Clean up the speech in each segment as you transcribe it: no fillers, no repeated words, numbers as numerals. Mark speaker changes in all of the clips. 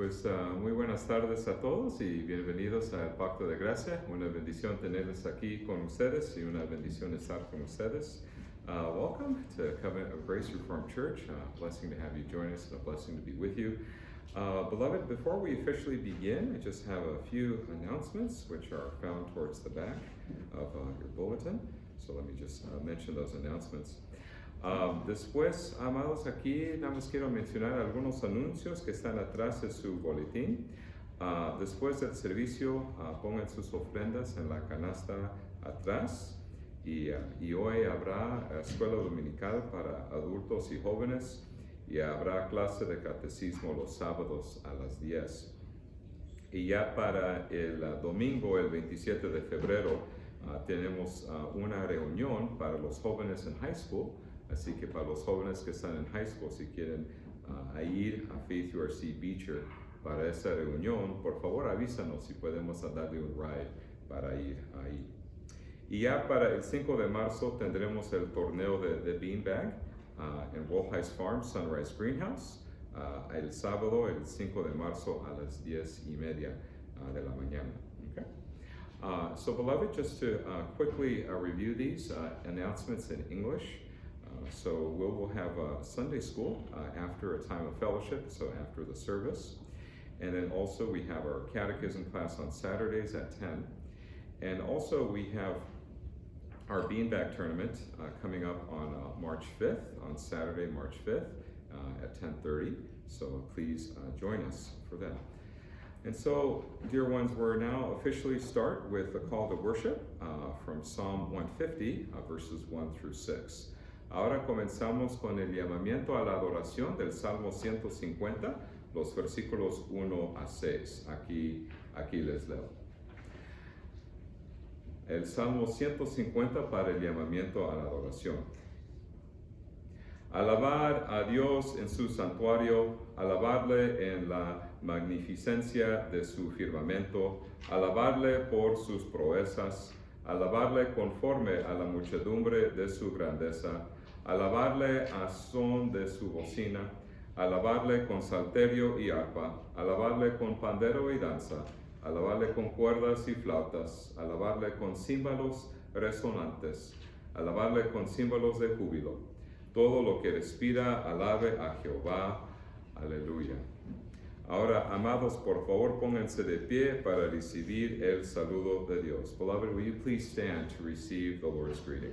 Speaker 1: Pues muy buenas tardes a todos y bienvenidos al Pacto de Gracia. Una bendición tenerles aquí con ustedes y una bendición estar con ustedes. Welcome to Covenant of Grace Reformed Church. Blessing to have you join us and a blessing to be with you. Beloved, before we officially begin, I just have a few announcements which are found towards the back of your bulletin. So let me just mention those announcements. Después, amados, aquí nada más quiero mencionar algunos anuncios que están atrás de su boletín. Después del servicio, pongan sus ofrendas en la canasta atrás. Y hoy habrá escuela dominical para adultos y jóvenes y habrá clase de catecismo los sábados a las 10. Y ya para el domingo, el 27 de febrero, tenemos una reunión para los jóvenes en high school. Así que para los jóvenes que están en high school, si quieren ir a Faith URC Beecher para esa reunión, por favor avísanos si podemos darle un ride para ir ahí. Y ya para el 5 de marzo tendremos el torneo de Beanbag en Wolhise Farm, Sunrise Greenhouse, el sábado, el 5 de marzo a las 10:30 de la mañana. Okay? So beloved, just to quickly review these announcements in English. So we'll have a Sunday school after a time of fellowship, so after the service. And then also we have our catechism class on Saturdays at 10. And also we have our Beanbag Tournament coming up on March 5th, on Saturday, March 5th at 10:30. So please join us for that. And so, dear ones, we're now officially start with the call to worship from Psalm 150, verses 1 through 6. Ahora comenzamos con el llamamiento a la adoración del Salmo 150, los versículos 1 a 6. Aquí les leo. El Salmo 150 para el llamamiento a la adoración. Alabar a Dios en su santuario, alabarle en la magnificencia de su firmamento, alabarle por sus proezas, alabarle conforme a la muchedumbre de su grandeza, alabarle a son de su bocina, alabarle con salterio y arpa, alabarle con pandero y danza, alabarle con cuerdas y flautas, alabarle con címbalos resonantes, alabarle con címbalos de júbilo. Todo lo que respira, alabe a Jehová. Aleluya. Ahora, amados, por favor, pónganse de pie para recibir el saludo de Dios. Beloved, will you please stand to receive the Lord's greeting?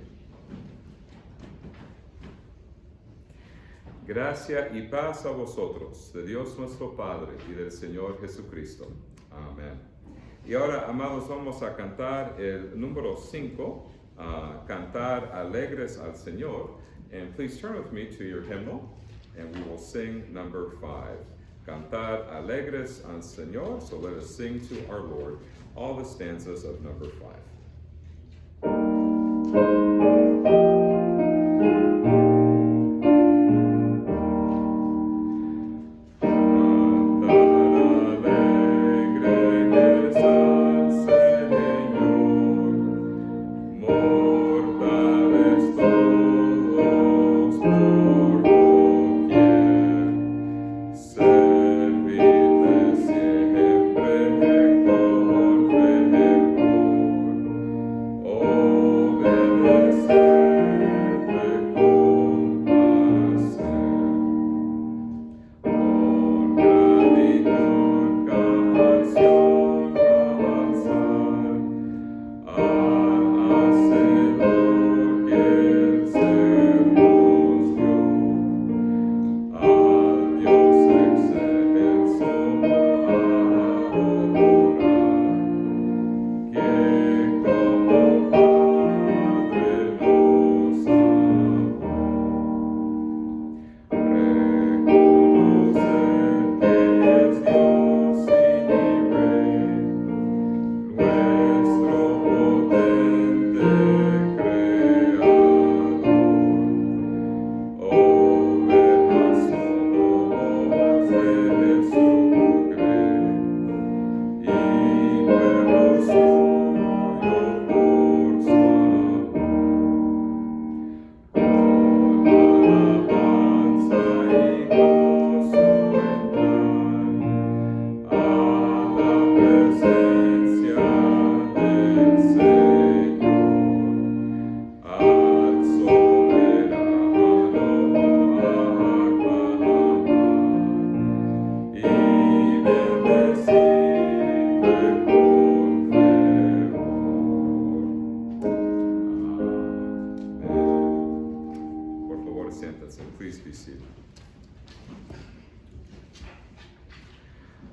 Speaker 1: Gracia y paz a vosotros, de Dios nuestro Padre y del Señor Jesucristo. Amén. Y ahora, amados, vamos a cantar el número 5, Cantar Alegres al Señor. And please turn with me to your hymnal, and we will sing number 5. Cantar Alegres al Señor. So let us sing to our Lord all the stanzas of number 5.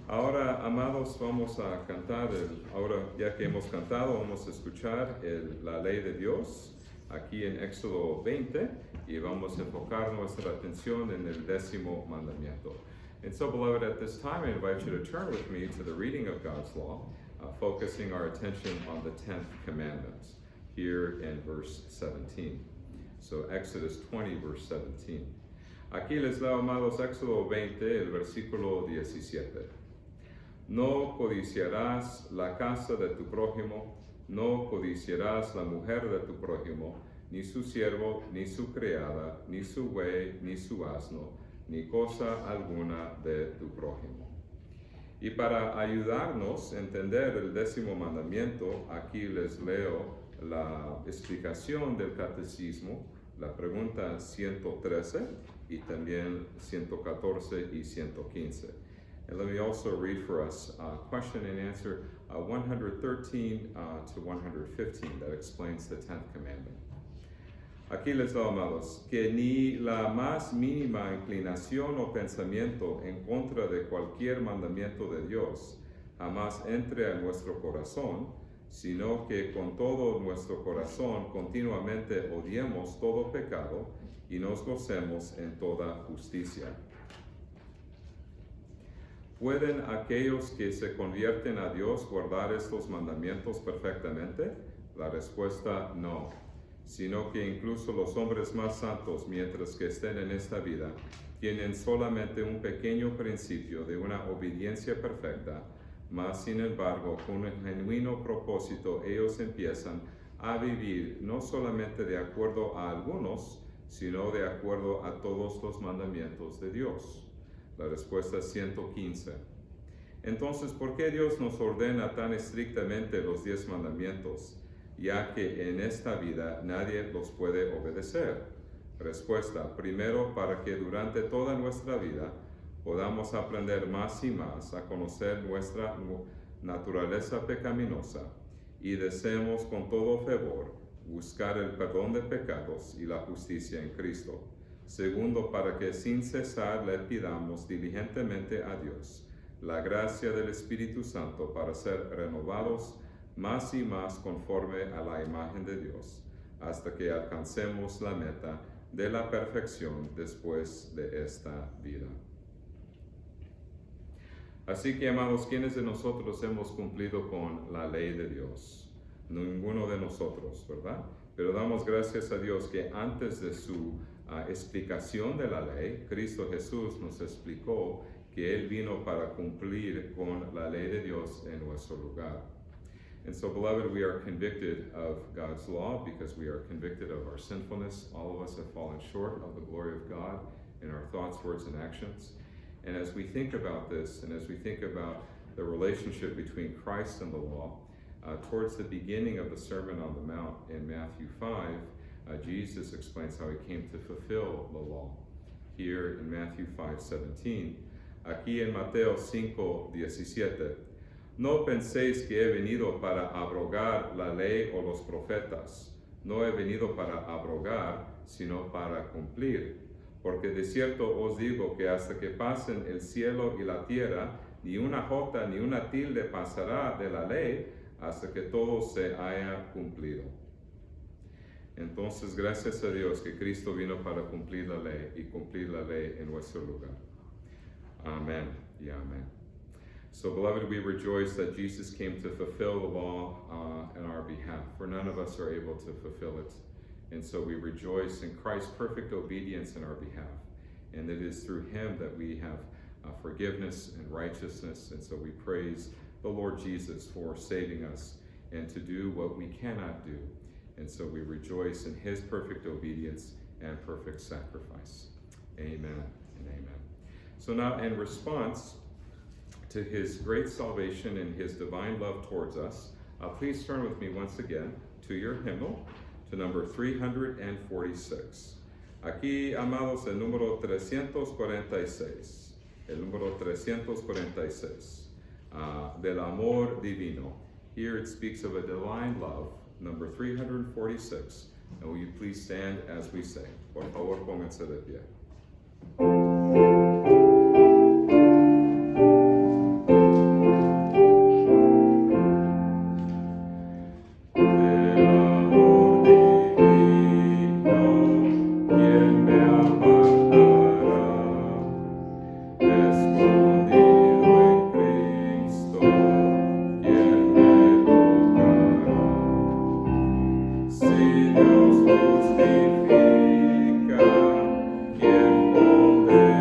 Speaker 1: Ahora, amados, vamos a cantar, ahora ya que hemos cantado, vamos a escuchar la ley de Dios aquí en Éxodo 20 y vamos a enfocar nuestra atención en el 10º mandamiento. And so, beloved, at this time, I invite you to turn with me to the reading of God's law, focusing our attention on the 10th commandment here in verse 17. So, Exodus 20, verse 17. Aquí les leo, amados, Éxodo 20, el versículo 17. No codiciarás la casa de tu prójimo, no codiciarás la mujer de tu prójimo, ni su siervo, ni su criada, ni su buey, ni su asno, ni cosa alguna de tu prójimo. Y para ayudarnos a entender el 10º mandamiento, aquí les leo la explicación del catecismo la pregunta 113 y también 114 y 115. And let me also read for us question and answer 113 to 115 that explains the 10th commandment. Aquí les doy, amados, que ni la más mínima inclinación o pensamiento en contra de cualquier mandamiento de Dios jamás entre a nuestro corazón, sino que con todo nuestro corazón continuamente odiemos todo pecado y nos gocemos en toda justicia. ¿Pueden aquellos que se convierten a Dios guardar estos mandamientos perfectamente? La respuesta no, sino que incluso los hombres más santos, mientras que estén en esta vida, tienen solamente un pequeño principio de una obediencia perfecta, mas sin embargo, con un genuino propósito, ellos empiezan a vivir no solamente de acuerdo a algunos, sino de acuerdo a todos los mandamientos de Dios. La respuesta es 115. Entonces, ¿por qué Dios nos ordena tan estrictamente los 10 mandamientos, ya que en esta vida nadie los puede obedecer? Respuesta: primero, para que durante toda nuestra vida podamos aprender más y más a conocer nuestra naturaleza pecaminosa y deseemos con todo fervor buscar el perdón de pecados y la justicia en Cristo. Segundo, para que sin cesar le pidamos diligentemente a Dios la gracia del Espíritu Santo para ser renovados más y más conforme a la imagen de Dios, hasta que alcancemos la meta de la perfección después de esta vida. Así que, amados, ¿quiénes de nosotros hemos cumplido con la ley de Dios? Ninguno de nosotros, ¿verdad? Pero damos gracias a Dios que antes de su explicación de la ley, Cristo Jesús nos explicó que Él vino para cumplir con la ley de Dios en nuestro lugar. And so, beloved, we are convicted of God's law because we are convicted of our sinfulness. All of us have fallen short of the glory of God in our thoughts, words, and actions. And as we think about this, and as we think about the relationship between Christ and the law, towards the beginning of the Sermon on the Mount in Matthew 5, Jesus explains how he came to fulfill the law. Here in Matthew 5:17, aquí en Mateo 5:17, no penséis que he venido para abrogar la ley o los profetas. No he venido para abrogar, sino para cumplir. Porque de cierto os digo que hasta que pasen el cielo y la tierra, ni una jota ni una tilde pasará de la ley hasta que todo se haya cumplido. Entonces, gracias a Dios que Cristo vino para cumplir la ley y cumplir la ley en nuestro lugar. Amén y amén. So, beloved, we rejoice that Jesus came to fulfill the law on our behalf, for none of us are able to fulfill it. And so we rejoice in Christ's perfect obedience in our behalf. And it is through him that we have forgiveness and righteousness. And so we praise the Lord Jesus for saving us and to do what we cannot do. And so we rejoice in his perfect obedience and perfect sacrifice. Amen and amen. So now, in response to his great salvation and his divine love towards us, please turn with me once again to your hymnal, to number 346. Aquí, amados, el número 346. El número 346. Del amor divino. Here it speaks of a divine love, number 346. And will you please stand as we sing? Por favor, pónganse de pie. Si Dios justifica, ¿quién condenará?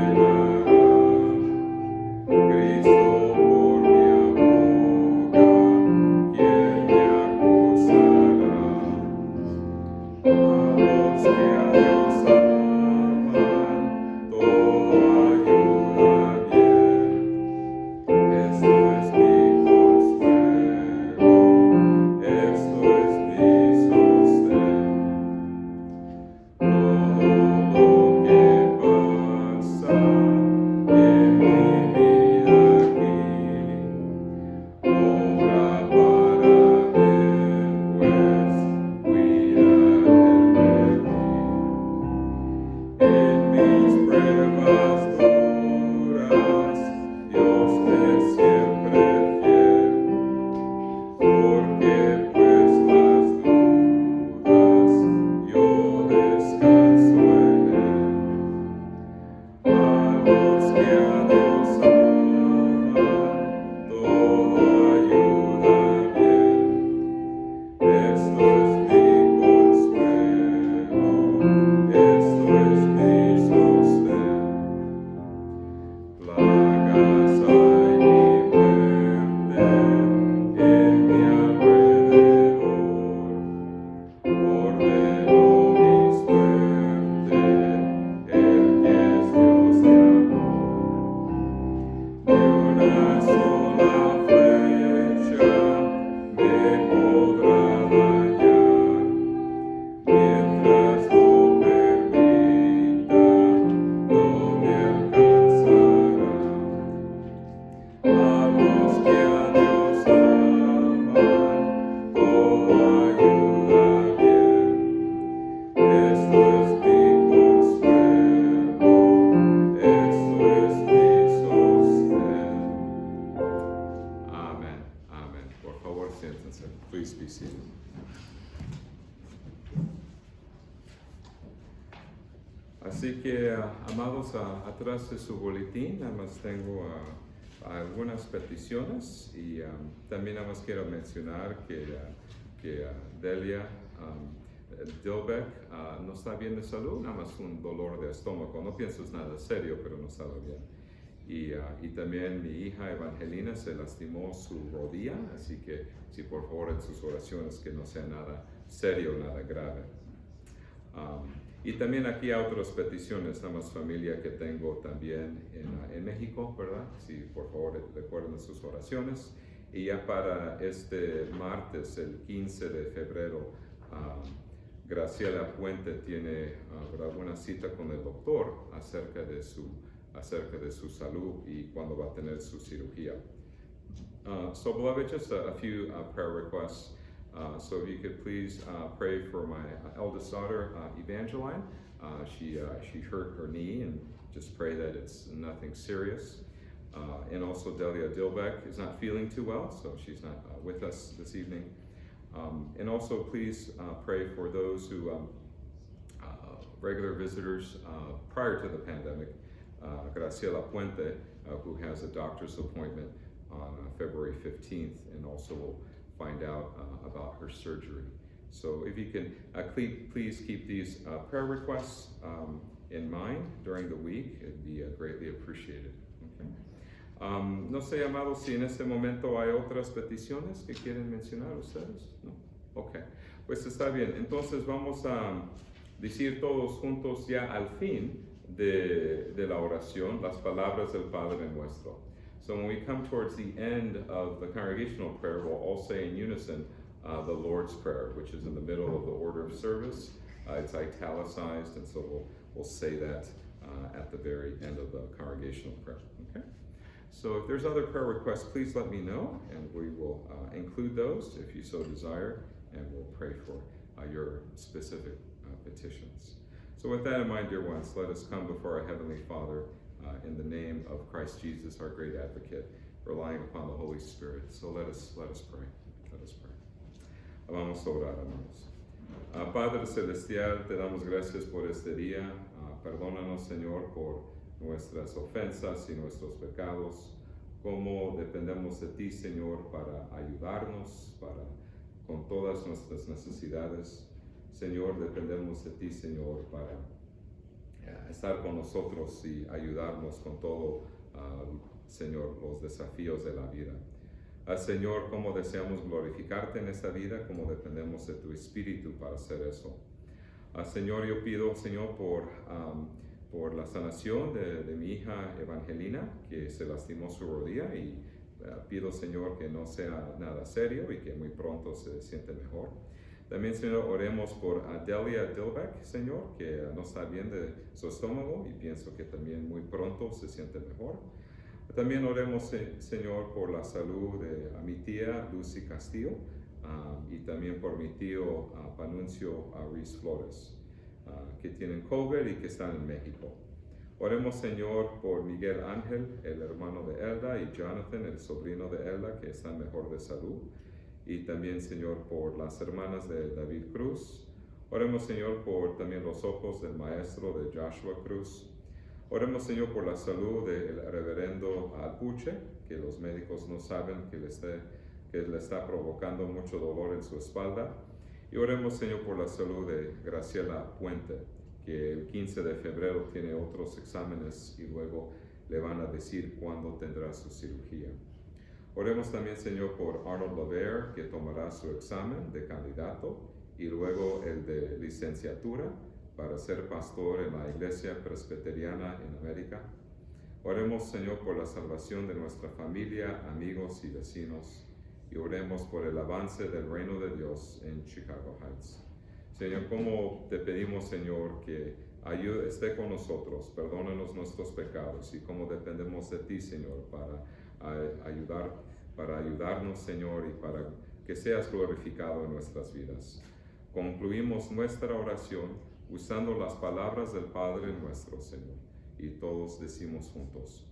Speaker 1: Así que, amados, atrás de su boletín, nada más tengo algunas peticiones y también nada más quiero mencionar que Delia Dilbeck no está bien de salud, nada más un dolor de estómago. No pienso es nada serio, pero no estaba bien. Y también mi hija Evangelina se lastimó su rodilla, así que si por favor en sus oraciones que no sea nada serio, nada grave. Y también aquí hay otras peticiones, nada más familia que tengo también en México, ¿verdad? Si por favor recuerden sus oraciones. Y ya para este martes, el 15 de febrero, Graciela Puente tiene una cita con el doctor acerca de su salud y cuándo va a tener su cirugía. So beloved, just a few prayer requests. So if you could please pray for my eldest daughter, Evangeline. She hurt her knee, and just pray that it's nothing serious. And also Delia Dilbeck is not feeling too well, so she's not with us this evening. And also please pray for those who, regular visitors prior to the pandemic, Graciela Puente, who has a doctor's appointment on February 15th, and also will find out about her surgery. So if you can please keep these prayer requests in mind during the week, it'd be greatly appreciated. Okay? No sé, amados, si en este momento hay otras peticiones que quieren mencionar ustedes. ¿No? Ok, pues está bien. Entonces vamos a decir todos juntos ya al fin de la oración las palabras del Padre Nuestro. So when we come towards the end of the congregational prayer, we'll all say in unison the Lord's Prayer, which is in the middle of the order of service. It's italicized, and so we'll say that at the very end of the congregational prayer. Okay? So if there's other prayer requests, please let me know, and we will include those if you so desire, and we'll pray for your specific petitions. So with that in mind, dear ones, let us come before our Heavenly Father in the name of Christ Jesus, our great advocate, relying upon the Holy Spirit. So let us pray. Let us pray. Vamos a orar, hermanos. Padre Celestial, te damos gracias por este día. Perdónanos, Señor, por nuestras ofensas y nuestros pecados. Cómo dependemos de ti, Señor, para ayudarnos, con todas nuestras necesidades. Señor, dependemos de ti, Señor, para estar con nosotros y ayudarnos con todo, Señor, los desafíos de la vida. Señor, cómo deseamos glorificarte en esta vida, cómo dependemos de tu Espíritu para hacer eso. Señor, yo pido, Señor, por la sanación de mi hija Evangelina, que se lastimó su rodilla, y pido, Señor, que no sea nada serio y que muy pronto se siente mejor. También, Señor, oremos por Delia Dilbeck, Señor, que no está bien de su estómago y pienso que también muy pronto se siente mejor. También oremos, Señor, por la salud de mi tía Lucy Castillo y también por mi tío Panuncio Ruiz Flores, que tienen COVID y que están en México. Oremos, Señor, por Miguel Ángel, el hermano de Elda, y Jonathan, el sobrino de Elda, que están mejor de salud. Y también, Señor, por las hermanas de David Cruz. Oremos, Señor, por también los ojos del maestro de Joshua Cruz. Oremos, Señor, por la salud del reverendo Alpuche, que los médicos no saben que le está provocando mucho dolor en su espalda. Y oremos, Señor, por la salud de Graciela Puente, que el 15 de febrero tiene otros exámenes y luego le van a decir cuándo tendrá su cirugía. Oremos también, Señor, por Arnold Laver, que tomará su examen de candidato y luego el de licenciatura para ser pastor en la Iglesia Presbiteriana en América. Oremos, Señor, por la salvación de nuestra familia, amigos y vecinos, y oremos por el avance del reino de Dios en Chicago Heights. Señor, como te pedimos, Señor, que esté con nosotros, perdónanos nuestros pecados, y como dependemos de ti, Señor, para ayudarnos, Señor, y para que seas glorificado en nuestras vidas. Concluimos nuestra oración usando las palabras del Padre nuestro, Señor, y todos decimos juntos: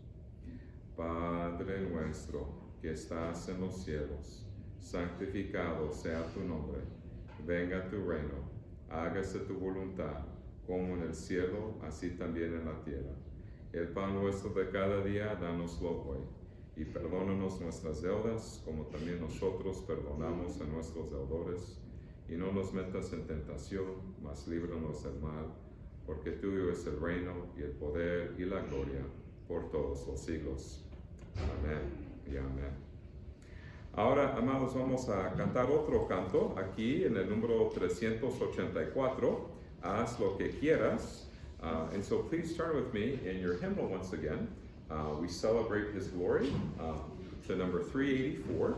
Speaker 1: Padre nuestro que estás en los cielos, santificado sea tu nombre, venga tu reino, hágase tu voluntad, como en el cielo, así también en la tierra. El pan nuestro de cada día, dánoslo hoy. Y perdónanos nuestras deudas, como también nosotros perdonamos a nuestros deudores. Y no nos metas en tentación, mas líbranos del mal, porque tuyo es el reino, y el poder, y la gloria, por todos los siglos. Amén y amén. Ahora, amados, vamos a cantar otro canto, aquí en el número 384, Haz lo que quieras. And so please turn with me in your hymnal once again. We celebrate His glory to number 384.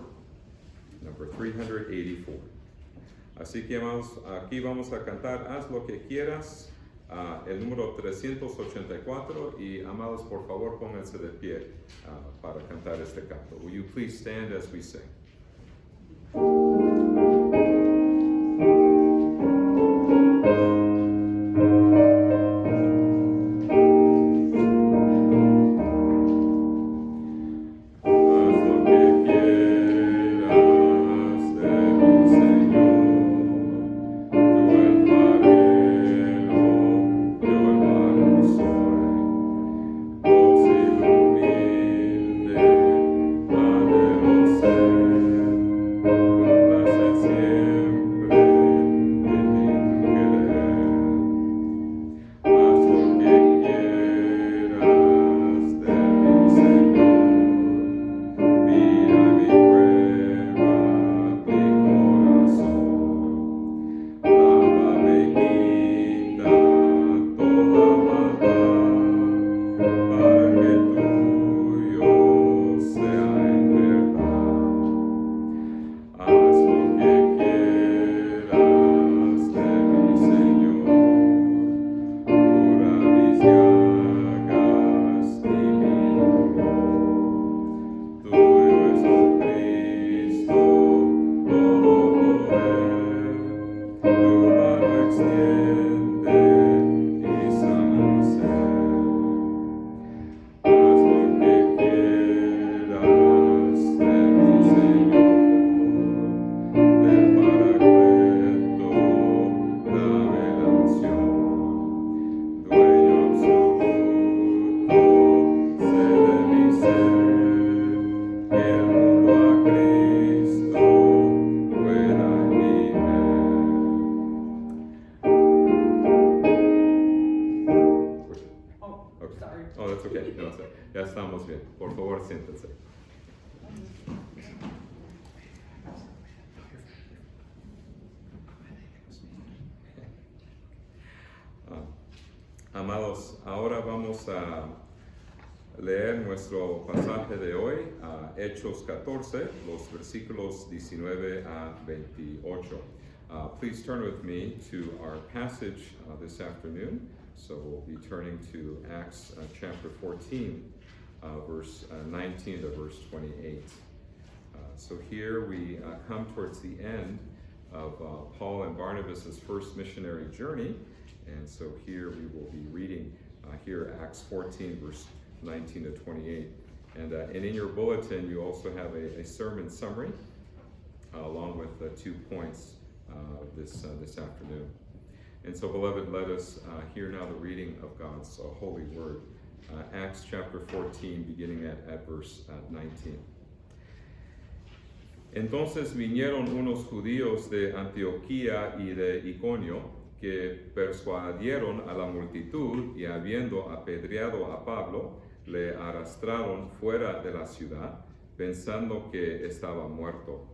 Speaker 1: Number 384. Así que amados, aquí vamos a cantar Haz lo que quieras, el número 384. Y amados, por favor, pónganse de pie para cantar este canto. Will you please stand as we sing? Ya estamos bien. Por favor, siéntense. Amados, ahora vamos a leer nuestro pasaje de hoy, Hechos 14, los versículos 19 a 28. Please turn with me to our passage this afternoon. So we'll be turning to Acts chapter 14, verse 19 to verse 28. So here we come towards the end of Paul and Barnabas' first missionary journey. And so here we will be reading here Acts 14, verse 19 to 28. And in your bulletin, you also have a sermon summary along with 2 points this afternoon. And so, beloved, let us hear now the reading of God's holy word. Acts chapter 14, beginning at verse 19. Entonces vinieron unos judíos de Antioquía y de Iconio, que persuadieron a la multitud, y habiendo apedreado a Pablo, le arrastraron fuera de la ciudad, pensando que estaba muerto.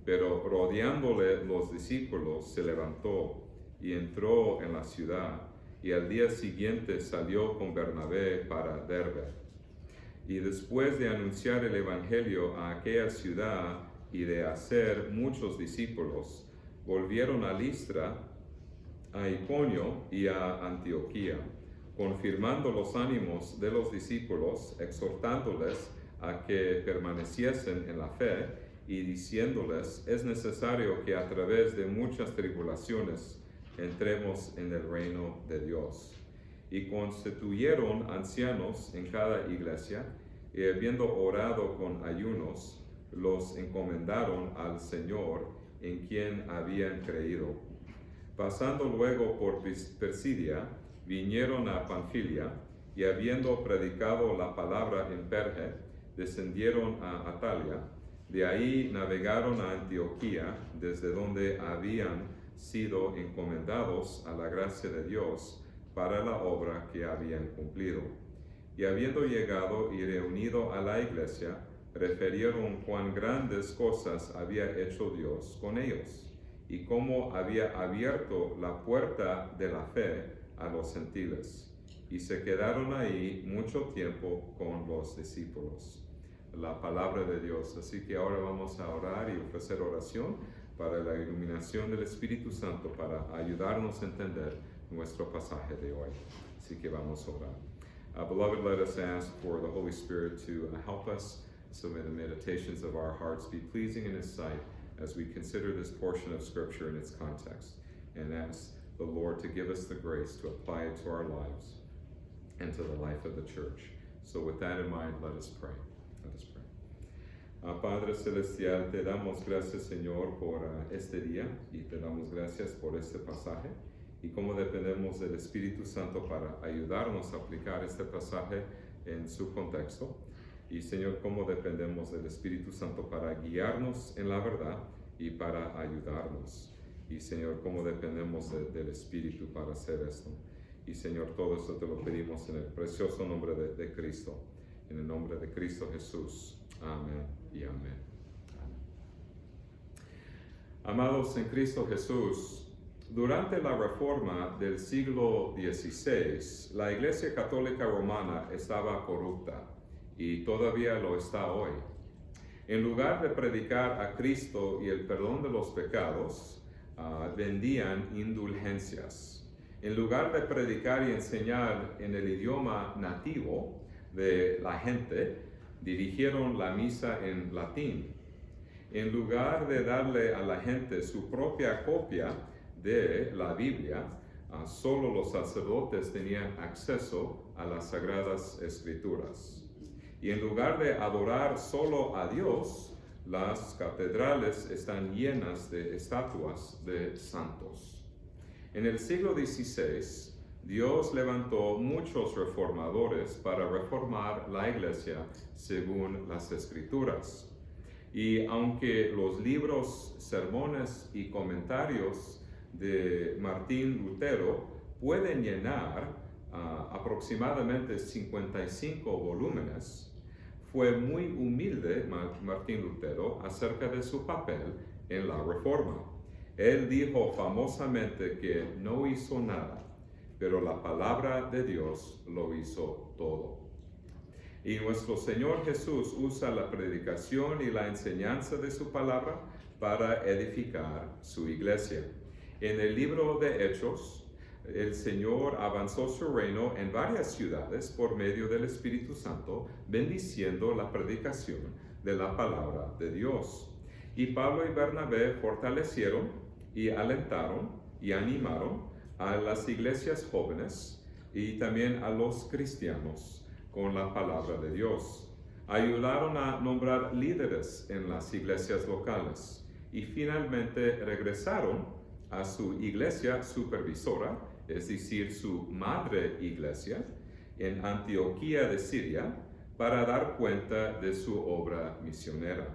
Speaker 1: Pero rodeándole los discípulos, se levantó y entró en la ciudad, y al día siguiente salió con Bernabé para Derbe. Y después de anunciar el evangelio a aquella ciudad y de hacer muchos discípulos, volvieron a Listra, a Iconio y a Antioquía, confirmando los ánimos de los discípulos, exhortándoles a que permaneciesen en la fe y diciéndoles: es necesario que a través de muchas tribulaciones entremos en el reino de Dios. Y constituyeron ancianos en cada iglesia, y habiendo orado con ayunos, los encomendaron al Señor en quien habían creído. Pasando luego por Pisidia, vinieron a Panfilia, y habiendo predicado la palabra en Perge, descendieron a Atalia. De ahí navegaron a Antioquía, desde donde habían sido encomendados a la gracia de Dios para la obra que habían cumplido. Y habiendo llegado y reunido a la iglesia, refirieron cuán grandes cosas había hecho Dios con ellos, y cómo había abierto la puerta de la fe a los gentiles. Y se quedaron ahí mucho tiempo con los discípulos. La palabra de Dios. Así que ahora vamos a orar y ofrecer oración para la iluminación del Espíritu Santo, para ayudarnos a entender nuestro pasaje de hoy. Así que vamos a orar. Beloved, let us ask for the Holy Spirit to help us, so may the meditations of our hearts be pleasing in His sight as we consider this portion of Scripture in its context, and ask the Lord to give us the grace to apply it to our lives and to the life of the church. So with that in mind, let us pray. Let us pray. Padre Celestial, te damos gracias, Señor, por este día, y te damos gracias por este pasaje, y cómo dependemos del Espíritu Santo para ayudarnos a aplicar este pasaje en su contexto. Y Señor, cómo dependemos del Espíritu Santo para guiarnos en la verdad y para ayudarnos. Y Señor, cómo dependemos del Espíritu para hacer esto. Y Señor, todo esto te lo pedimos en el precioso nombre de Cristo. En el nombre de Cristo Jesús. Amén y amén. Amados en Cristo Jesús, durante la Reforma del siglo XVI, la Iglesia Católica Romana estaba corrupta y todavía lo está hoy. En lugar de predicar a Cristo y el perdón de los pecados, vendían indulgencias. En lugar de predicar y enseñar en el idioma nativo de la gente, dirigieron la misa en latín. En lugar de darle a la gente su propia copia de la Biblia, solo los sacerdotes tenían acceso a las Sagradas Escrituras. Y en lugar de adorar solo a Dios, las catedrales están llenas de estatuas de santos. En el siglo XVI, Dios levantó muchos reformadores para reformar la iglesia según las Escrituras. Y aunque los libros, sermones y comentarios de Martín Lutero pueden llenar aproximadamente 55 volúmenes, fue muy humilde Martín Lutero acerca de su papel en la Reforma. Él dijo famosamente que no hizo nada, pero la palabra de Dios lo hizo todo. Y nuestro Señor Jesús usa la predicación y la enseñanza de su palabra para edificar su iglesia. En el libro de Hechos, el Señor avanzó su reino en varias ciudades por medio del Espíritu Santo, bendiciendo la predicación de la palabra de Dios. Y Pablo y Bernabé fortalecieron y alentaron y animaron a las iglesias jóvenes y también a los cristianos con la palabra de Dios. Ayudaron a nombrar líderes en las iglesias locales y finalmente regresaron a su iglesia supervisora, es decir, su madre iglesia, en Antioquía de Siria, para dar cuenta de su obra misionera.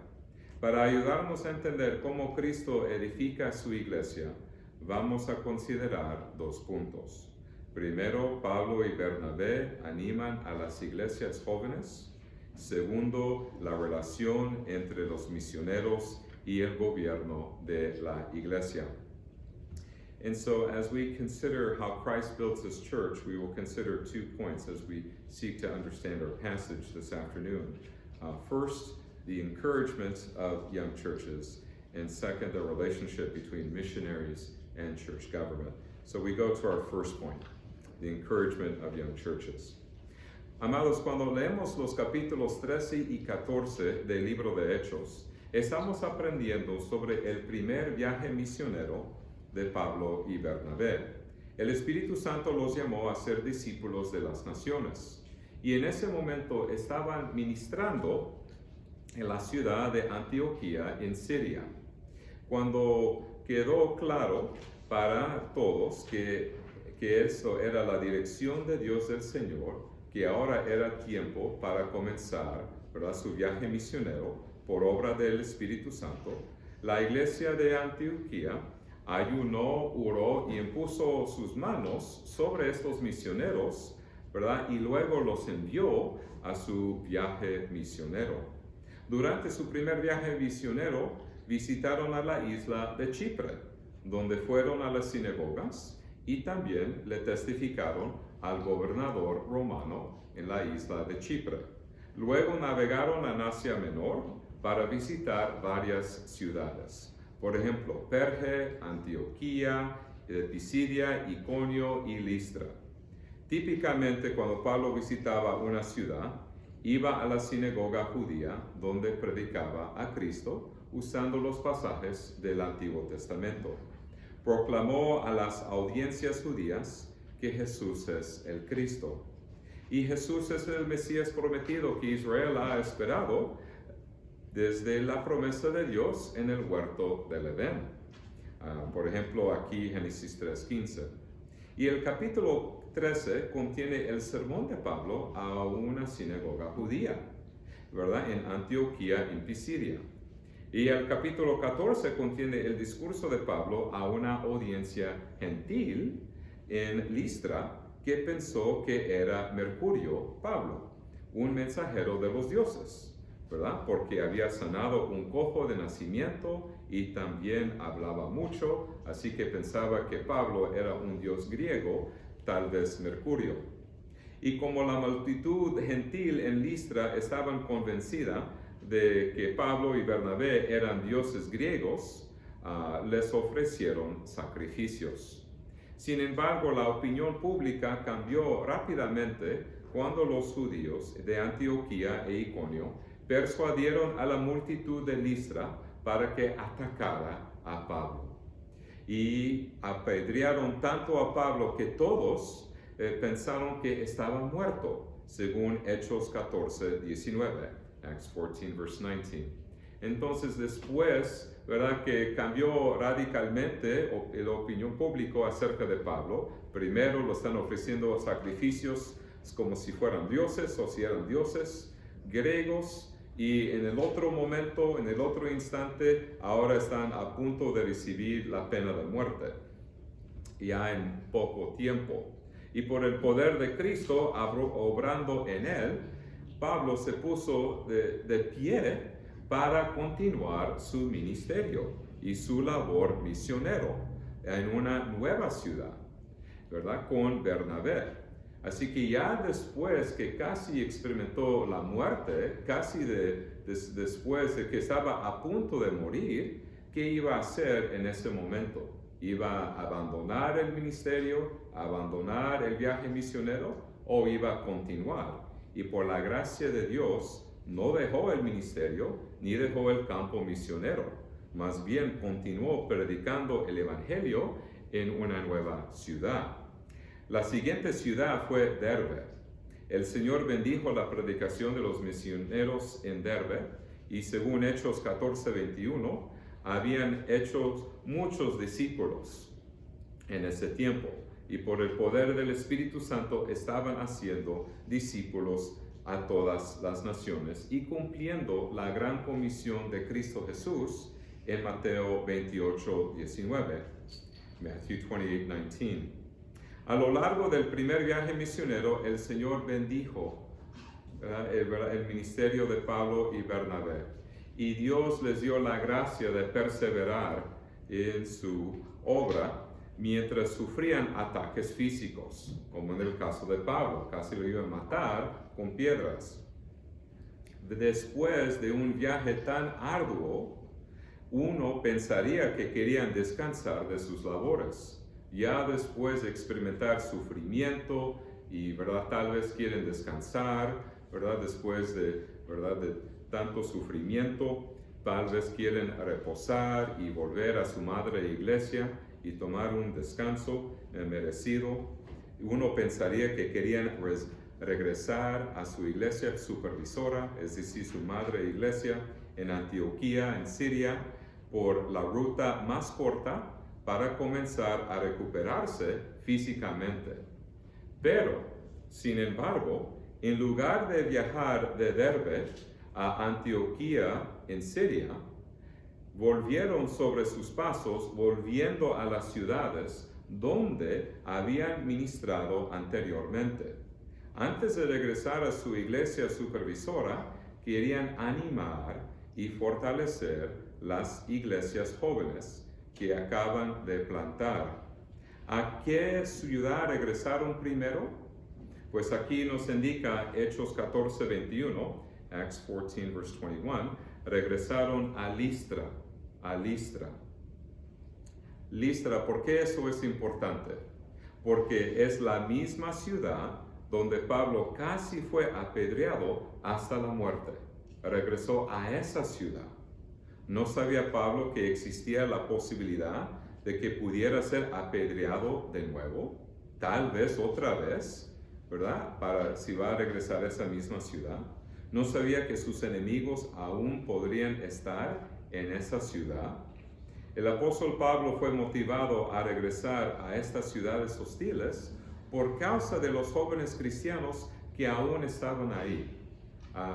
Speaker 1: Para ayudarnos a entender cómo Cristo edifica su iglesia, vamos a considerar dos puntos. Primero, Pablo y Bernabé animan a las iglesias jóvenes. Segundo, la relación entre los misioneros y el gobierno de la iglesia. And so, as we consider how Christ builds his church, we will consider 2 points as we seek to understand our passage this afternoon. First, the encouragement of young churches, and second, the relationship between missionaries and church government. So we go to our first point, the encouragement of young churches. Amados, cuando leemos los capítulos 13 y 14 del libro de Hechos, estamos aprendiendo sobre el primer viaje misionero de Pablo y Bernabé. El Espíritu Santo los llamó a ser discípulos de las naciones, y en ese momento estaban ministrando en la ciudad de Antioquía, en Siria. Cuando quedó claro para todos que que eso era la dirección de Dios del Señor, que ahora era tiempo para comenzar, ¿verdad?, su viaje misionero por obra del Espíritu Santo, la iglesia de Antioquía ayunó, oró y impuso sus manos sobre estos misioneros, ¿verdad?, y luego los envió a su viaje misionero. Durante su primer viaje misionero, visitaron a la isla de Chipre, donde fueron a las sinagogas y también le testificaron al gobernador romano en la isla de Chipre. Luego navegaron a Asia Menor para visitar varias ciudades. Por ejemplo, Perge, Antioquía, Pisidia, Iconio y Listra. Típicamente, cuando Pablo visitaba una ciudad, iba a la sinagoga judía donde predicaba a Cristo usando los pasajes del Antiguo Testamento. Proclamó a las audiencias judías que Jesús es el Cristo. Y Jesús es el Mesías prometido que Israel ha esperado desde la promesa de Dios en el huerto del Edén. Por ejemplo, aquí Génesis 3:15. Y el capítulo 13 contiene el sermón de Pablo a una sinagoga judía, ¿verdad?, en Antioquía, en Pisidia. Y el capítulo 14 contiene el discurso de Pablo a una audiencia gentil en Listra que pensó que era Mercurio, Pablo, un mensajero de los dioses, ¿verdad?, porque había sanado un cojo de nacimiento y también hablaba mucho, así que pensaba que Pablo era un dios griego, tal vez Mercurio. Y como la multitud gentil en Listra estaban convencida de que Pablo y Bernabé eran dioses griegos, les ofrecieron sacrificios. Sin embargo, la opinión pública cambió rápidamente cuando los judíos de Antioquía e Iconio persuadieron a la multitud de Listra para que atacara a Pablo. Y apedrearon tanto a Pablo que todos pensaron que estaba muerto, según Hechos 14:19. Acts 14, verse 19. Entonces después, ¿verdad?, que cambió radicalmente la opinión pública acerca de Pablo. Primero lo están ofreciendo sacrificios como si fueran dioses o si eran dioses griegos, y en el otro momento, en el otro instante, ahora están a punto de recibir la pena de muerte, ya en poco tiempo. Y por el poder de Cristo, obrando en él, Pablo se puso de pie para continuar su ministerio y su labor misionero en una nueva ciudad, ¿verdad?, con Bernabé. Así que ya después que casi experimentó la muerte, casi después de que estaba a punto de morir, ¿qué iba a hacer en ese momento? ¿Iba a abandonar el ministerio, abandonar el viaje misionero, o iba a continuar? Y por la gracia de Dios, no dejó el ministerio ni dejó el campo misionero. Más bien continuó predicando el evangelio en una nueva ciudad. La siguiente ciudad fue Derbe. El Señor bendijo la predicación de los misioneros en Derbe, y según Hechos 14:21, habían hecho muchos discípulos en ese tiempo, y por el poder del Espíritu Santo estaban haciendo discípulos a todas las naciones y cumpliendo la gran comisión de Cristo Jesús en Mateo 28:19. Matthew 28:19. A lo largo del primer viaje misionero, el Señor bendijo el ministerio de Pablo y Bernabé, y Dios les dio la gracia de perseverar en su obra mientras sufrían ataques físicos, como en el caso de Pablo, casi lo iban a matar con piedras. Después de un viaje tan arduo, uno pensaría que querían descansar de sus labores. Ya después de experimentar sufrimiento y, ¿verdad?, tal vez quieren descansar, ¿verdad?, después de tanto sufrimiento, tal vez quieren reposar y volver a su madre iglesia y tomar un descanso merecido. Uno pensaría que querían regresar a su iglesia supervisora, es decir, su madre iglesia en Antioquía, en Siria, por la ruta más corta para comenzar a recuperarse físicamente. Pero, sin embargo, en lugar de viajar de Derbe a Antioquía en Siria, volvieron sobre sus pasos, volviendo a las ciudades donde habían ministrado anteriormente. Antes de regresar a su iglesia supervisora, querían animar y fortalecer las iglesias jóvenes que acaban de plantar. ¿A qué ciudad regresaron primero? Pues aquí nos indica Hechos 14:21, Acts 14, verse 21, regresaron a Listra. Listra, ¿por qué eso es importante? Porque es la misma ciudad donde Pablo casi fue apedreado hasta la muerte. Regresó a esa ciudad. ¿No sabía Pablo que existía la posibilidad de que pudiera ser apedreado de nuevo? Tal vez otra vez, ¿verdad? Para si va a regresar a esa misma ciudad. ¿No sabía que sus enemigos aún podrían estar en esa ciudad? El apóstol Pablo fue motivado a regresar a estas ciudades hostiles por causa de los jóvenes cristianos que aún estaban ahí.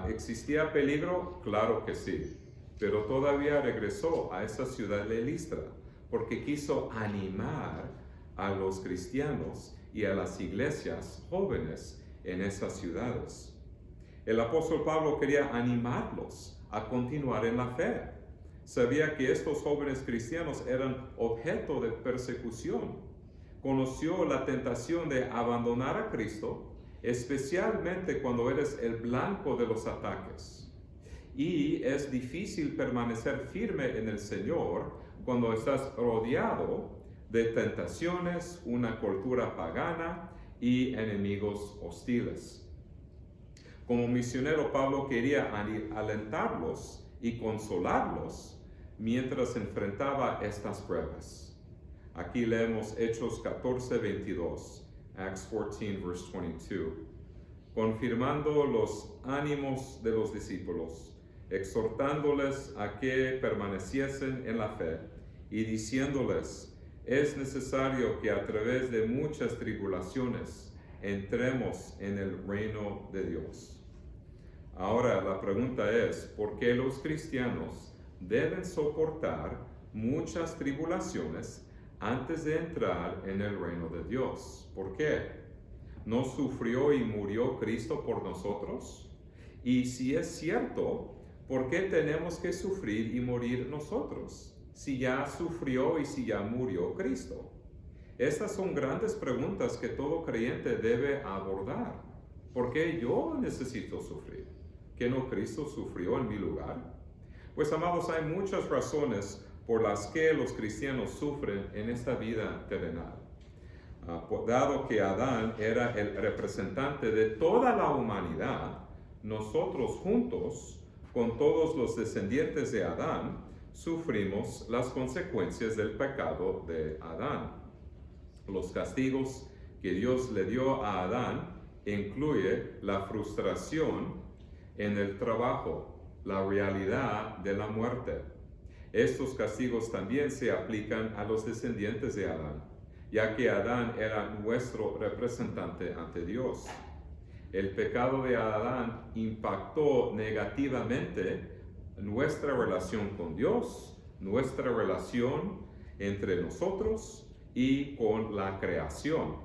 Speaker 1: ¿Existía peligro? Claro que sí, pero todavía regresó a esa ciudad de Listra porque quiso animar a los cristianos y a las iglesias jóvenes en esas ciudades. El apóstol Pablo quería animarlos a continuar en la fe. Sabía que estos jóvenes cristianos eran objeto de persecución. Conoció la tentación de abandonar a Cristo, especialmente cuando eres el blanco de los ataques. Y es difícil permanecer firme en el Señor cuando estás rodeado de tentaciones, una cultura pagana y enemigos hostiles. Como misionero, Pablo quería alentarlos y consolarlos mientras enfrentaba estas pruebas. Aquí leemos Hechos 14:22, Acts 14, verse 22, confirmando los ánimos de los discípulos, exhortándoles a que permaneciesen en la fe y diciéndoles, es necesario que a través de muchas tribulaciones entremos en el reino de Dios. Ahora la pregunta es, ¿por qué los cristianos deben soportar muchas tribulaciones antes de entrar en el reino de Dios? ¿Por qué? ¿No sufrió y murió Cristo por nosotros? Y si es cierto, ¿por qué tenemos que sufrir y morir nosotros? Si ya sufrió y si ya murió Cristo. Estas son grandes preguntas que todo creyente debe abordar. ¿Por qué yo necesito sufrir? ¿Que no Cristo sufrió en mi lugar? Pues amados, hay muchas razones por las que los cristianos sufren en esta vida terrenal. Dado que Adán era el representante de toda la humanidad, nosotros juntos, con todos los descendientes de Adán, sufrimos las consecuencias del pecado de Adán. Los castigos que Dios le dio a Adán incluye la frustración en el trabajo, la realidad de la muerte. Estos castigos también se aplican a los descendientes de Adán, ya que Adán era nuestro representante ante Dios. El pecado de Adán impactó negativamente nuestra relación con Dios, nuestra relación entre nosotros y con la creación.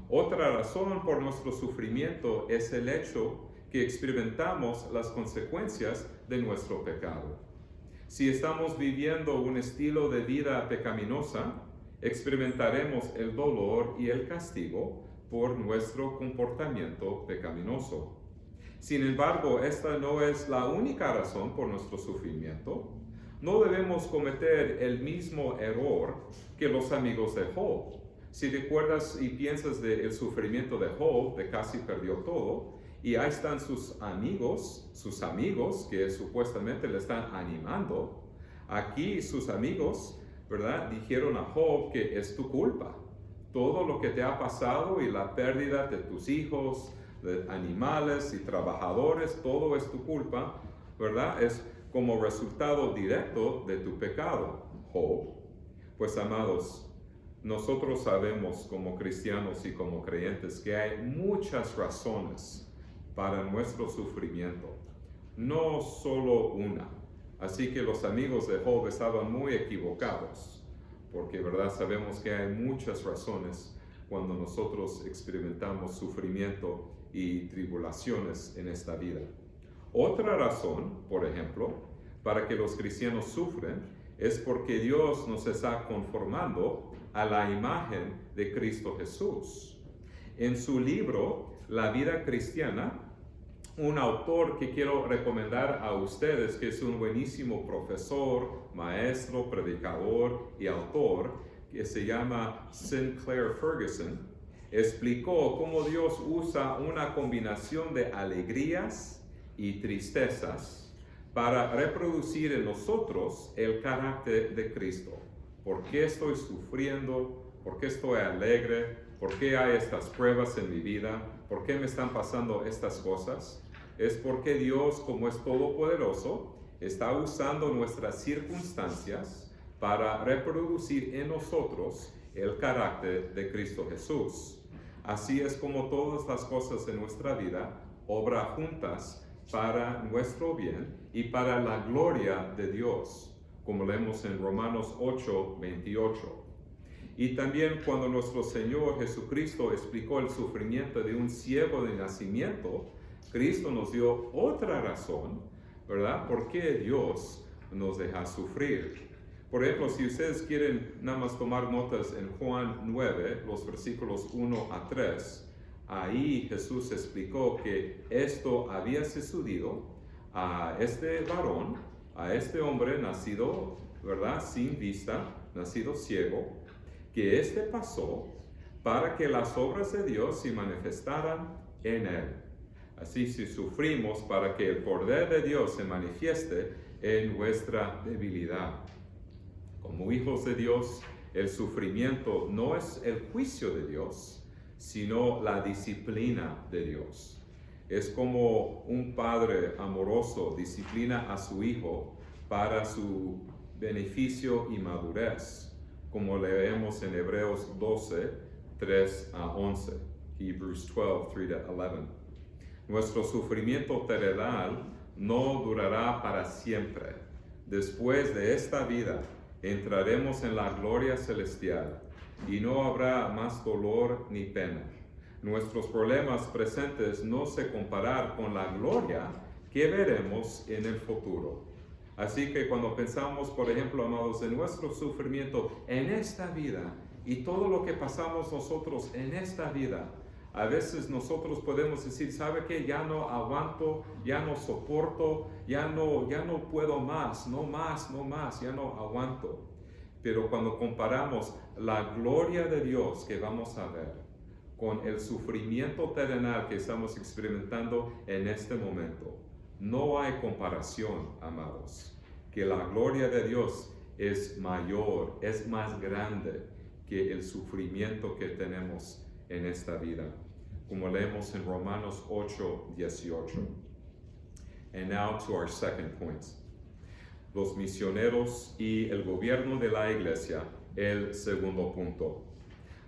Speaker 1: Otra razón por nuestro sufrimiento es el hecho que experimentamos las consecuencias de nuestro pecado. Si estamos viviendo un estilo de vida pecaminosa, experimentaremos el dolor y el castigo por nuestro comportamiento pecaminoso. Sin embargo, esta no es la única razón por nuestro sufrimiento. No debemos cometer el mismo error que los amigos de Job. Si recuerdas y piensas del sufrimiento de Job, de casi perdió todo, y ahí están sus amigos que supuestamente le están animando. Aquí sus amigos, ¿verdad?, dijeron a Job que es tu culpa. Todo lo que te ha pasado y la pérdida de tus hijos, de animales y trabajadores, todo es tu culpa, ¿verdad? Es como resultado directo de tu pecado, Job. Pues amados, nosotros sabemos como cristianos y como creyentes que hay muchas razones para nuestro sufrimiento, no solo una. Así que los amigos de Job estaban muy equivocados, porque verdad sabemos que hay muchas razones cuando nosotros experimentamos sufrimiento y tribulaciones en esta vida. Otra razón, por ejemplo, para que los cristianos sufren es porque Dios nos está conformando a la imagen de Cristo Jesús. En su libro, La vida cristiana, un autor que quiero recomendar a ustedes, que es un buenísimo profesor, maestro, predicador y autor, que se llama Sinclair Ferguson, explicó cómo Dios usa una combinación de alegrías y tristezas para reproducir en nosotros el carácter de Cristo. ¿Por qué estoy sufriendo? ¿Por qué estoy alegre? ¿Por qué hay estas pruebas en mi vida? ¿Por qué me están pasando estas cosas? Es porque Dios, como es todopoderoso, está usando nuestras circunstancias para reproducir en nosotros el carácter de Cristo Jesús. Así es como todas las cosas en nuestra vida obran juntas para nuestro bien y para la gloria de Dios, como leemos en Romanos 8:28. Y también cuando nuestro Señor Jesucristo explicó el sufrimiento de un ciego de nacimiento, Cristo nos dio otra razón, ¿verdad? ¿Por qué Dios nos deja sufrir? Por ejemplo, si ustedes quieren nada más tomar notas en Juan 9, los versículos 1 a 3, ahí Jesús explicó que esto había sucedido a este varón, a este hombre nacido, ¿verdad? Sin vista, nacido ciego, que este pasó para que las obras de Dios se manifestaran en él. Así si sufrimos para que el poder de Dios se manifieste en nuestra debilidad. Como hijos de Dios, el sufrimiento no es el juicio de Dios, sino la disciplina de Dios. Es como un padre amoroso disciplina a su hijo para su beneficio y madurez, como leemos en Hebreos 12, 3 a 11, Hebrews 12, 3 to 11. Nuestro sufrimiento terrenal no durará para siempre. Después de esta vida, entraremos en la gloria celestial y no habrá más dolor ni pena. Nuestros problemas presentes no se comparan con la gloria que veremos en el futuro. Así que cuando pensamos, por ejemplo, amados, en nuestro sufrimiento en esta vida y todo lo que pasamos nosotros en esta vida, a veces nosotros podemos decir, ¿sabe qué? Ya no aguanto, ya no soporto, ya no puedo más, no más, ya no aguanto. Pero cuando comparamos la gloria de Dios que vamos a ver con el sufrimiento terrenal que estamos experimentando en este momento, no hay comparación, amados, que la gloria de Dios es mayor, es más grande que el sufrimiento que tenemos en esta vida, como leemos en Romanos 8:18. And now to our second point. Los misioneros y el gobierno de la iglesia, el segundo punto.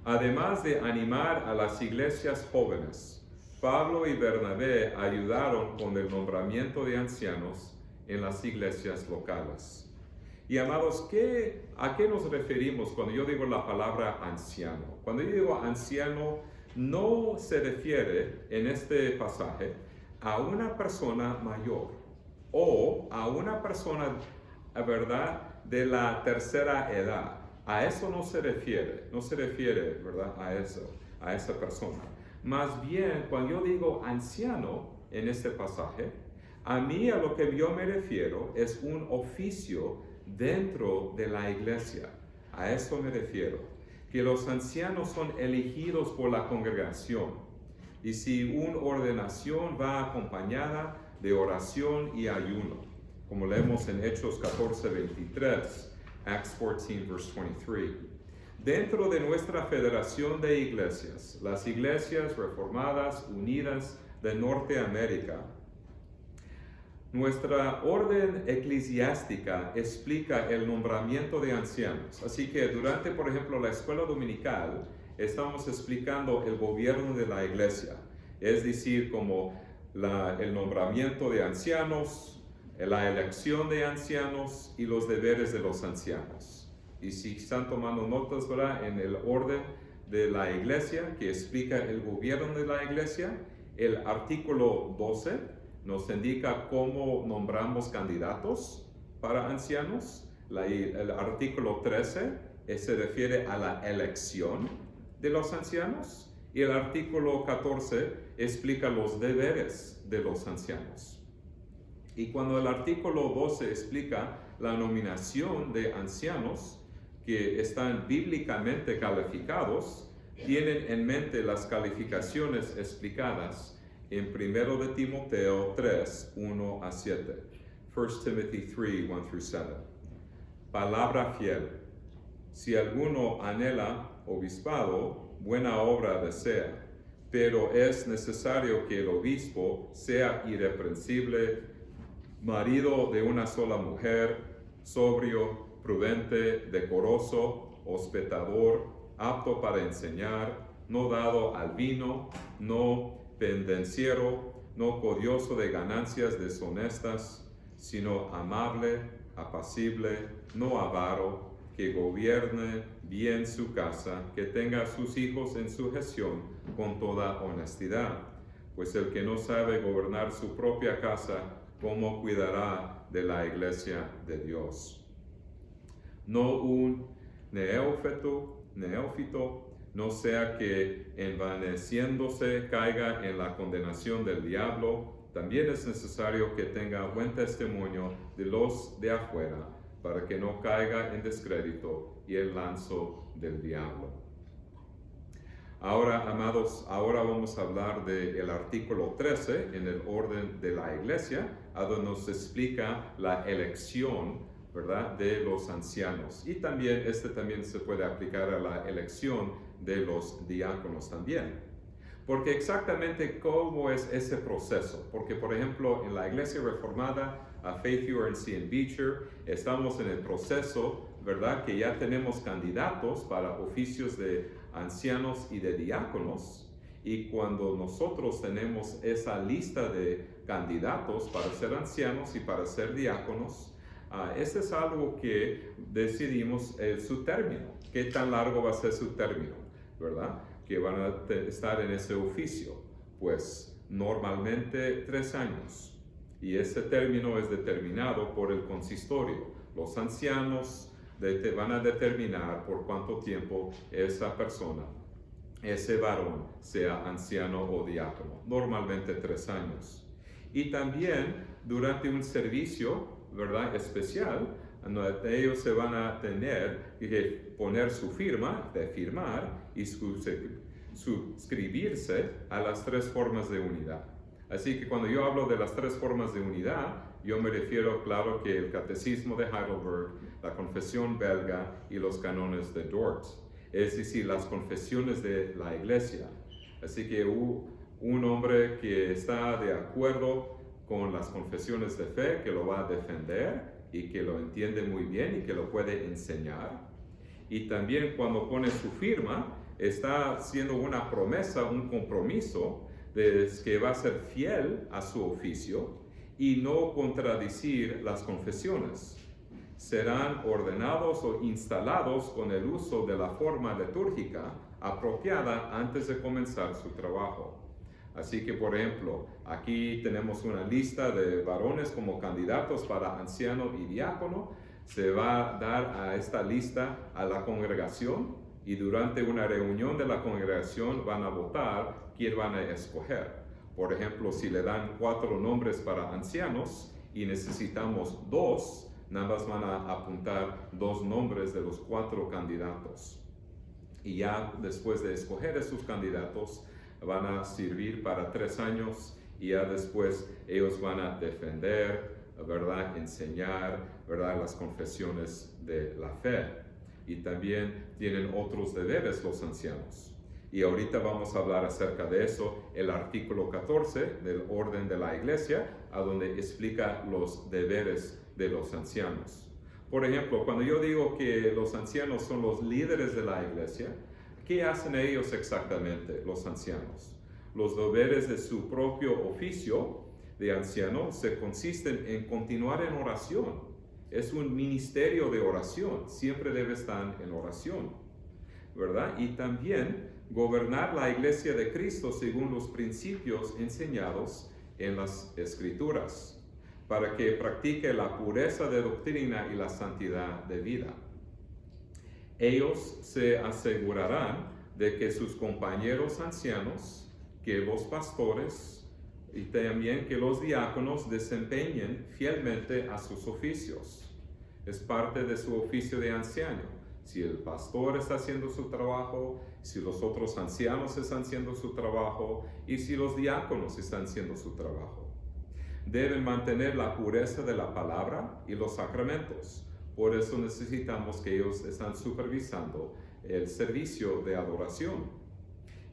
Speaker 1: Además de animar a las iglesias jóvenes, Pablo y Bernabé ayudaron con el nombramiento de ancianos en las iglesias locales. Y amados, ¿a qué nos referimos cuando yo digo la palabra anciano? Cuando yo digo anciano, no se refiere en este pasaje a una persona mayor o a una persona, ¿verdad?, de la tercera edad. A eso no se refiere, ¿verdad?, a esa persona. Más bien, cuando yo digo anciano en este pasaje, a mí a lo que yo me refiero es un oficio dentro de la iglesia. A eso me refiero, que los ancianos son elegidos por la congregación. Y si una ordenación va acompañada de oración y ayuno, como leemos en Hechos 14:23, Acts 14, verse 23. Dentro de nuestra federación de iglesias, las iglesias reformadas unidas de Norteamérica, Nuestra orden eclesiástica explica el nombramiento de ancianos. Así que durante, por ejemplo, la escuela dominical, estamos explicando el gobierno de la iglesia. Es decir, como el nombramiento de ancianos, la elección de ancianos y los deberes de los ancianos. Y si están tomando notas, ¿verdad?, en el orden de la iglesia, que explica el gobierno de la iglesia, el artículo 12 nos indica cómo nombramos candidatos para ancianos. El artículo 13 se refiere a la elección de los ancianos. Y el artículo 14 explica los deberes de los ancianos. Y cuando el artículo 12 explica la nominación de ancianos que están bíblicamente calificados, tienen en mente las calificaciones explicadas en 1 de Timoteo 3, 1 a 7. 1 Timothy 3, 1 through 7. Palabra fiel. Si alguno anhela obispado, buena obra desea, pero es necesario que el obispo sea irreprensible, marido de una sola mujer, sobrio, prudente, decoroso, hospedador, apto para enseñar, no dado al vino, no pendenciero, no codioso de ganancias deshonestas, sino amable, apacible, no avaro, que gobierne bien su casa, que tenga a sus hijos en sujeción con toda honestidad. Pues el que no sabe gobernar su propia casa, ¿cómo cuidará de la iglesia de Dios? No un neófito, no sea que envaneciéndose caiga en la condenación del diablo. También es necesario que tenga buen testimonio de los de afuera, para que no caiga en descrédito y el lanzo del diablo. Ahora, amados, vamos a hablar del artículo 13 en el orden de la iglesia, a donde nos explica la elección, ¿verdad?, de los ancianos. Y también también se puede aplicar a la elección de los diáconos también. Porque exactamente cómo es ese proceso. Porque, por ejemplo, en la iglesia reformada, a Faith URNC en Beecher, estamos en el proceso, ¿verdad?, que ya tenemos candidatos para oficios de ancianos y de diáconos. Y cuando nosotros tenemos esa lista de candidatos para ser ancianos y para ser diáconos, este es algo que decidimos su término. ¿Qué tan largo va a ser su término? ¿Verdad? Que van a estar en ese oficio. Pues normalmente 3 años. Y ese término es determinado por el consistorio. Los ancianos van a determinar por cuánto tiempo esa persona, ese varón, sea anciano o diácono. Normalmente 3 años. Y también durante un servicio, ¿verdad?, especial, ellos se van a tener que poner su firma, de firmar, y suscribirse a las 3 formas de unidad. Así que cuando yo hablo de las 3 formas de unidad, yo me refiero, claro, que el Catecismo de Heidelberg, la Confesión belga y los cánones de Dort. Es decir, las confesiones de la Iglesia. Así que un hombre que está de acuerdo con las confesiones de fe, que lo va a defender y que lo entiende muy bien y que lo puede enseñar. Y también cuando pone su firma, está haciendo una promesa, un compromiso, de que va a ser fiel a su oficio y no contradecir las confesiones. Serán ordenados o instalados con el uso de la forma litúrgica apropiada antes de comenzar su trabajo. Así que, por ejemplo, aquí tenemos una lista de varones como candidatos para anciano y diácono. Se va a dar a esta lista a la congregación y durante una reunión de la congregación van a votar quién van a escoger. Por ejemplo, si le dan 4 nombres para ancianos y necesitamos 2, nada más van a apuntar 2 nombres de los 4 candidatos. Y ya después de escoger esos candidatos, van a servir para 3 años y ya después ellos van a defender, ¿verdad?, enseñar, ¿verdad?, las confesiones de la fe. Y también tienen otros deberes los ancianos. Y ahorita vamos a hablar acerca de eso, el artículo 14 del orden de la iglesia, a donde explica los deberes de los ancianos. Por ejemplo, cuando yo digo que los ancianos son los líderes de la iglesia, ¿qué hacen ellos exactamente, los ancianos? Los deberes de su propio oficio de anciano se consisten en continuar en oración. Es un ministerio de oración, siempre debe estar en oración, ¿verdad? Y también gobernar la iglesia de Cristo según los principios enseñados en las Escrituras, para que practique la pureza de doctrina y la santidad de vida. Ellos se asegurarán de que sus compañeros ancianos, que los pastores y también que los diáconos desempeñen fielmente a sus oficios. Es parte de su oficio de anciano. Si el pastor está haciendo su trabajo, si los otros ancianos están haciendo su trabajo y si los diáconos están haciendo su trabajo. Deben mantener la pureza de la palabra y los sacramentos. Por eso necesitamos que ellos están supervisando el servicio de adoración.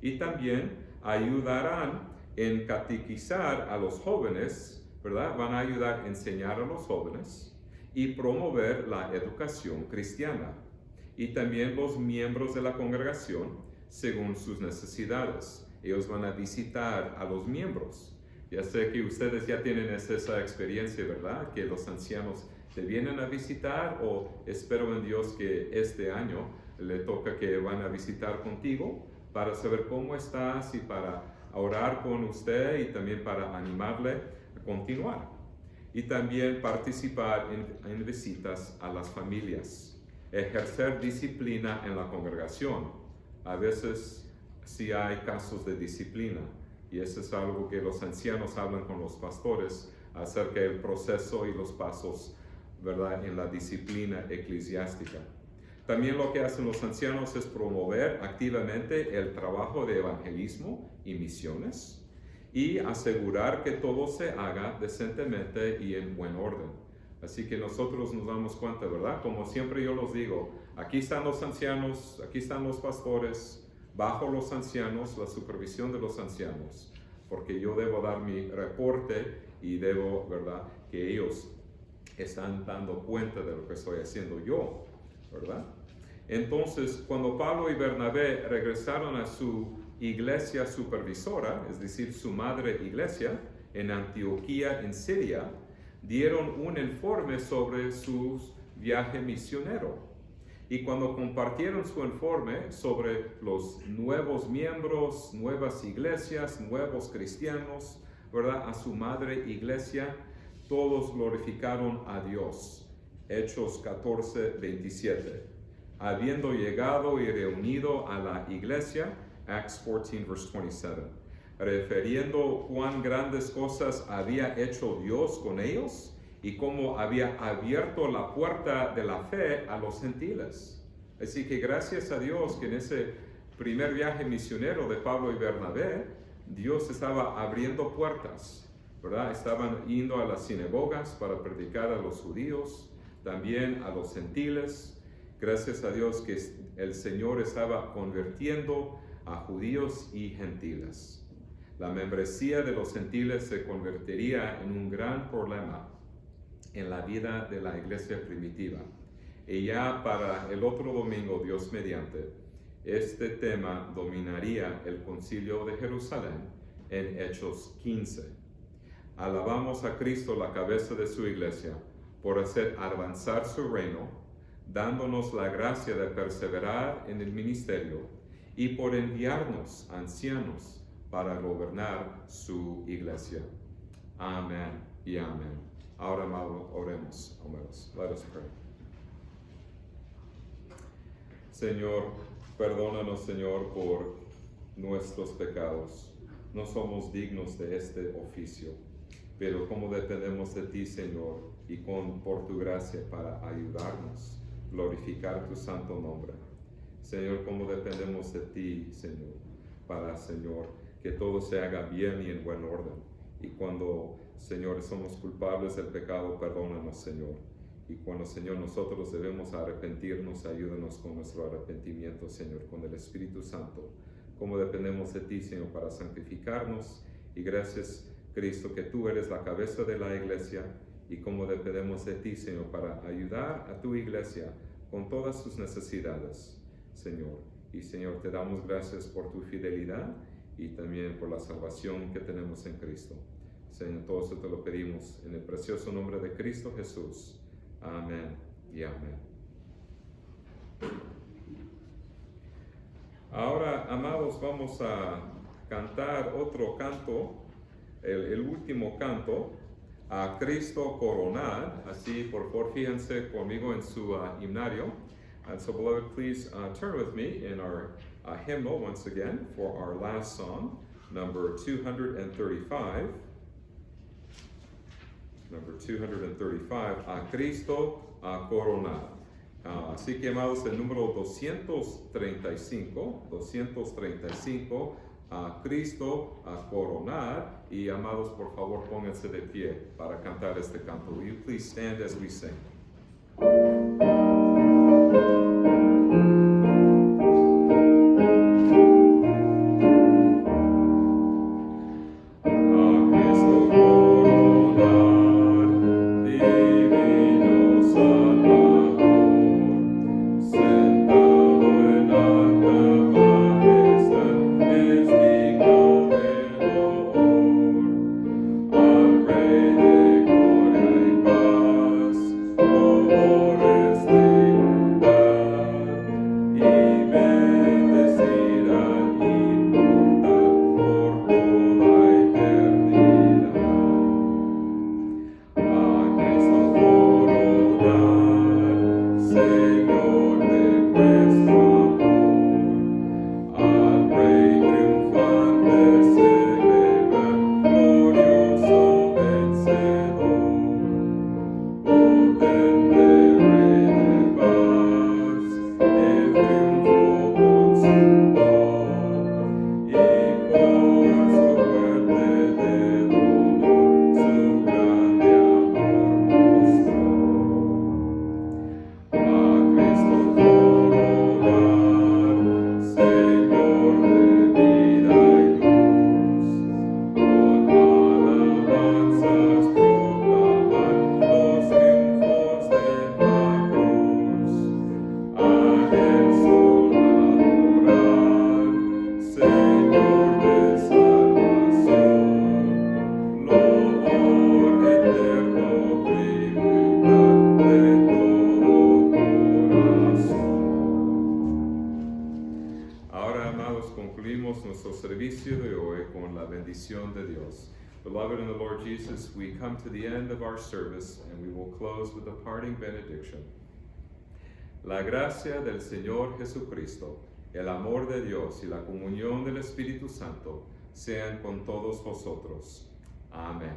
Speaker 1: Y también ayudarán en catequizar a los jóvenes, ¿verdad? Van a ayudar a enseñar a los jóvenes y promover la educación cristiana. Y también los miembros de la congregación según sus necesidades. Ellos van a visitar a los miembros. Ya sé que ustedes ya tienen esa experiencia, ¿verdad? Que los ancianos te vienen a visitar, o espero en Dios que este año le toca que van a visitar contigo para saber cómo estás y para orar con usted y también para animarle a continuar. Y también participar en visitas a las familias. Ejercer disciplina en la congregación. A veces sí hay casos de disciplina, y eso es algo que los ancianos hablan con los pastores acerca del proceso y los pasos, ¿verdad?, en la disciplina eclesiástica. También lo que hacen los ancianos es promover activamente el trabajo de evangelismo y misiones y asegurar que todo se haga decentemente y en buen orden. Así que nosotros nos damos cuenta, ¿verdad? Como siempre yo los digo, aquí están los ancianos, aquí están los pastores, bajo los ancianos, la supervisión de los ancianos, porque yo debo dar mi reporte y debo, ¿verdad?, que ellos están dando cuenta de lo que estoy haciendo yo, ¿verdad? Entonces, cuando Pablo y Bernabé regresaron a su iglesia supervisora, es decir, su madre iglesia, en Antioquía, en Siria, dieron un informe sobre su viaje misionero. Y cuando compartieron su informe sobre los nuevos miembros, nuevas iglesias, nuevos cristianos, ¿verdad?, a su madre iglesia, todos glorificaron a Dios. Hechos 14:27. Habiendo llegado y reunido a la iglesia, Acts 14, verse 27, refiriendo cuán grandes cosas había hecho Dios con ellos y cómo había abierto la puerta de la fe a los gentiles. Así que gracias a Dios que en ese primer viaje misionero de Pablo y Bernabé, Dios estaba abriendo puertas, ¿verdad? Estaban yendo a las sinagogas para predicar a los judíos, también a los gentiles. Gracias a Dios que el Señor estaba convirtiendo a judíos y gentiles. La membresía de los gentiles se convertiría en un gran problema en la vida de la iglesia primitiva. Y ya para el otro domingo, Dios mediante, este tema dominaría el Concilio de Jerusalén en Hechos 15. Alabamos a Cristo, la cabeza de su iglesia, por hacer avanzar su reino, dándonos la gracia de perseverar en el ministerio y por enviarnos ancianos para gobernar su iglesia. Amén y amén. Ahora oremos. Let us pray. Señor, perdónanos, Señor, por nuestros pecados. No somos dignos de este oficio, pero como dependemos de ti, Señor, y por tu gracia para ayudarnos, glorificar tu santo nombre. Señor, como dependemos de ti, Señor, para, Señor, que todo se haga bien y en buen orden. Y cuando, Señor, somos culpables del pecado, perdónanos, Señor. Y cuando, Señor, nosotros debemos arrepentirnos, ayúdanos con nuestro arrepentimiento, Señor, con el Espíritu Santo, cómo dependemos de ti, Señor, para santificarnos. Y gracias, Cristo, que tú eres la cabeza de la iglesia y cómo dependemos de ti, Señor, para ayudar a tu iglesia con todas sus necesidades, Señor. Y, Señor, te damos gracias por tu fidelidad y también por la salvación que tenemos en Cristo. Señor, todo eso te lo pedimos en el precioso nombre de Cristo Jesús. Amén y amén. Ahora, amados, vamos a cantar otro canto, el último canto, a Cristo coronar. Así, por favor, fíjense conmigo en su himnario. And so, beloved, please turn with me in our hymnal once again for our last song, number 235. Number 235, a Cristo coronar. Así que, amados, el número 235, a Cristo coronar. Y, amados, por favor, pónganse de pie para cantar este canto. Will you please stand as we sing? Beloved in the Lord Jesus, we come to the end of our service and we will close with a parting benediction. La gracia del Señor Jesucristo, el amor de Dios y la comunión del Espíritu Santo sean con todos vosotros. Amén.